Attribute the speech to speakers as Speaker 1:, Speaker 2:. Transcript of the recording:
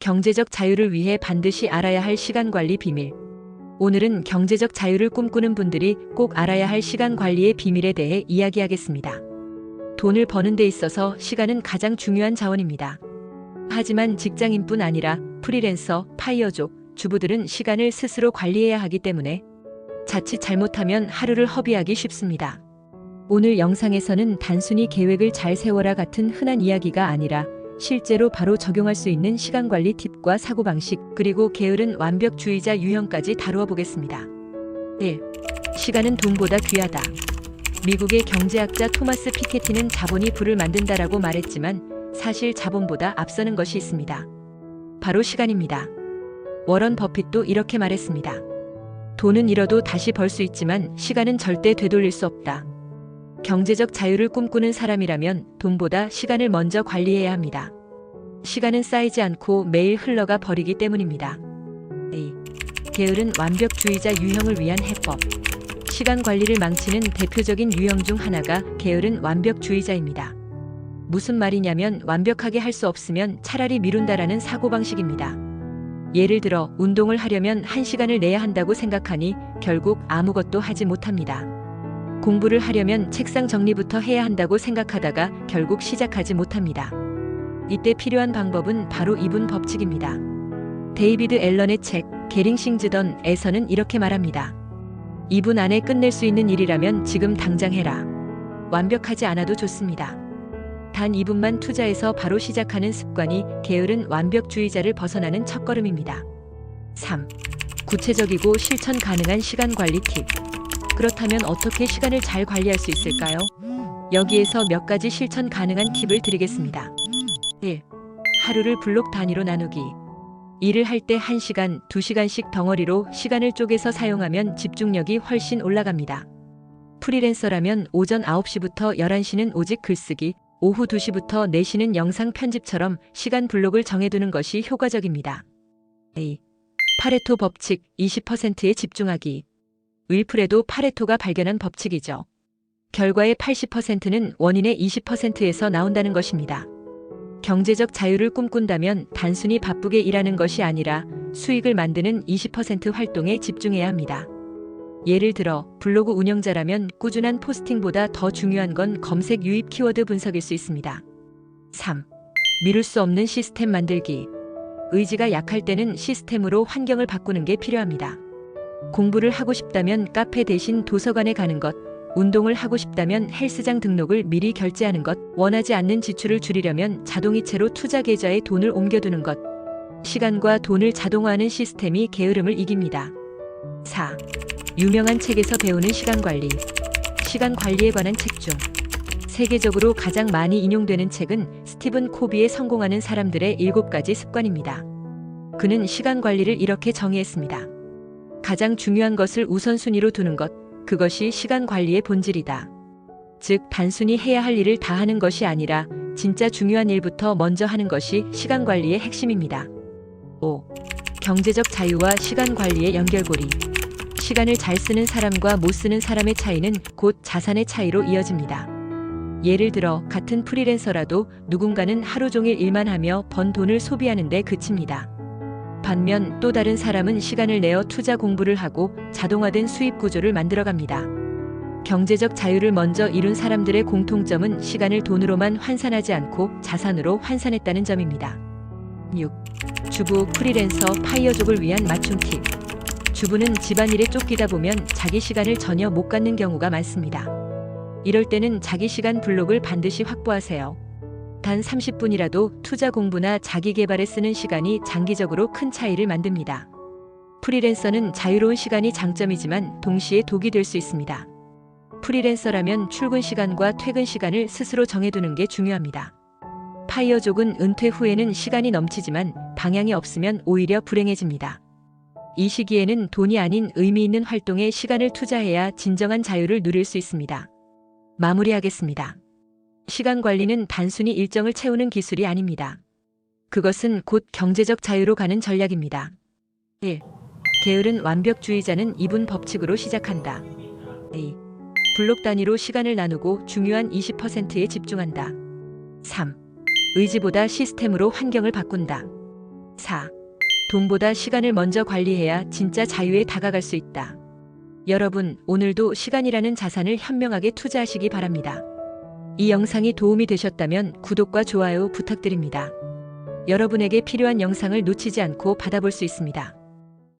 Speaker 1: 경제적 자유를 위해 반드시 알아야 할 시간 관리 비밀. 오늘은 경제적 자유를 꿈꾸는 분들이 꼭 알아야 할 시간 관리의 비밀에 대해 이야기하겠습니다. 돈을 버는 데 있어서 시간은 가장 중요한 자원입니다. 하지만 직장인뿐 아니라 프리랜서, 파이어족, 주부들은 시간을 스스로 관리해야 하기 때문에 자칫 잘못하면 하루를 허비하기 쉽습니다. 오늘 영상에서는 단순히 계획을 잘 세워라 같은 흔한 이야기가 아니라 실제로 바로 적용할 수 있는 시간관리 팁과 사고방식, 그리고 게으른 완벽주의자 유형까지 다루어 보겠습니다. 1. 시간은 돈보다 귀하다. 미국의 경제학자 토마스 피케티는 자본이 부를 만든다라고 말했지만 사실 자본보다 앞서는 것이 있습니다. 바로 시간입니다. 워런 버핏도 이렇게 말했습니다. 돈은 잃어도 다시 벌 수 있지만 시간은 절대 되돌릴 수 없다. 경제적 자유를 꿈꾸는 사람이라면 돈보다 시간을 먼저 관리해야 합니다. 시간은 쌓이지 않고 매일 흘러가 버리기 때문입니다. A. 게으른 완벽주의자 유형을 위한 해법. 시간 관리를 망치는 대표적인 유형 중 하나가 게으른 완벽주의자입니다. 무슨 말이냐면 완벽하게 할 수 없으면 차라리 미룬다라는 사고방식입니다. 예를 들어 운동을 하려면 1시간을 내야 한다고 생각하니 결국 아무것도 하지 못합니다. 공부를 하려면 책상 정리부터 해야 한다고 생각하다가 결국 시작하지 못합니다. 이때 필요한 방법은 바로 이분 법칙입니다. 데이비드 앨런의 책 게링싱즈던에서는 이렇게 말합니다. 2분 안에 끝낼 수 있는 일이라면 지금 당장 해라. 완벽하지 않아도 좋습니다. 단 2분만 투자해서 바로 시작하는 습관이 게으른 완벽주의자를 벗어나는 첫걸음입니다. 3. 구체적이고 실천 가능한 시간 관리 팁. 그렇다면 어떻게 시간을 잘 관리할 수 있을까요? 여기에서 몇 가지 실천 가능한 팁을 드리겠습니다. 1. 하루를 블록 단위로 나누기. 일을 할 때 1시간, 2시간씩 덩어리로 시간을 쪼개서 사용하면 집중력이 훨씬 올라갑니다. 프리랜서라면 오전 9시부터 11시는 오직 글쓰기, 오후 2시부터 4시는 영상 편집처럼 시간 블록을 정해두는 것이 효과적입니다. A. 파레토 법칙 20%에 집중하기. 윌프레도 파레토가 발견한 법칙이죠. 결과의 80%는 원인의 20%에서 나온다는 것입니다. 경제적 자유를 꿈꾼다면 단순히 바쁘게 일하는 것이 아니라 수익을 만드는 20% 활동에 집중해야 합니다. 예를 들어 블로그 운영자라면 꾸준한 포스팅보다 더 중요한 건 검색 유입 키워드 분석일 수 있습니다. 3. 미룰 수 없는 시스템 만들기. 의지가 약할 때는 시스템으로 환경을 바꾸는 게 필요합니다. 공부를 하고 싶다면 카페 대신 도서관에 가는 것, 운동을 하고 싶다면 헬스장 등록을 미리 결제하는 것, 원하지 않는 지출을 줄이려면 자동이체로 투자 계좌에 돈을 옮겨두는 것. 시간과 돈을 자동화하는 시스템이 게으름을 이깁니다. 4. 유명한 책에서 배우는 시간 관리. 시간 관리에 관한 책 중 세계적으로 가장 많이 인용되는 책은 스티븐 코비의 성공하는 사람들의 7가지 습관입니다. 그는 시간 관리를 이렇게 정의했습니다. 가장 중요한 것을 우선순위로 두는 것, 그것이 시간 관리의 본질이다. 즉, 단순히 해야 할 일을 다 하는 것이 아니라 진짜 중요한 일부터 먼저 하는 것이 시간 관리의 핵심입니다. 5. 경제적 자유와 시간 관리의 연결고리. 시간을 잘 쓰는 사람과 못 쓰는 사람의 차이는 곧 자산의 차이로 이어집니다. 예를 들어 같은 프리랜서라도 누군가는 하루 종일 일만 하며 번 돈을 소비하는 데 그칩니다. 반면 또 다른 사람은 시간을 내어 투자 공부를 하고 자동화된 수입 구조를 만들어갑니다. 경제적 자유를 먼저 이룬 사람들의 공통점은 시간을 돈으로만 환산하지 않고 자산으로 환산했다는 점입니다. 6. 주부, 프리랜서, 파이어족을 위한 맞춤 팁. 주부는 집안일에 쫓기다 보면 자기 시간을 전혀 못 갖는 경우가 많습니다. 이럴 때는 자기 시간 블록을 반드시 확보하세요. 단 30분이라도 투자 공부나 자기 개발에 쓰는 시간이 장기적으로 큰 차이를 만듭니다. 프리랜서는 자유로운 시간이 장점이지만 동시에 독이 될 수 있습니다. 프리랜서라면 출근 시간과 퇴근 시간을 스스로 정해두는 게 중요합니다. 파이어족은 은퇴 후에는 시간이 넘치지만 방향이 없으면 오히려 불행해집니다. 이 시기에는 돈이 아닌 의미 있는 활동에 시간을 투자해야 진정한 자유를 누릴 수 있습니다. 마무리하겠습니다. 시간 관리는 단순히 일정을 채우는 기술이 아닙니다. 그것은 곧 경제적 자유로 가는 전략입니다. 1. 게으른 완벽주의자는 2분 법칙으로 시작한다. A. 블록 단위로 시간을 나누고 중요한 20%에 집중한다. 3. 의지보다 시스템으로 환경을 바꾼다. 4. 돈보다 시간을 먼저 관리해야 진짜 자유에 다가갈 수 있다. 여러분, 오늘도 시간이라는 자산을 현명하게 투자하시기 바랍니다. 이 영상이 도움이 되셨다면 구독과 좋아요 부탁드립니다. 여러분에게 필요한 영상을 놓치지 않고 받아볼 수 있습니다.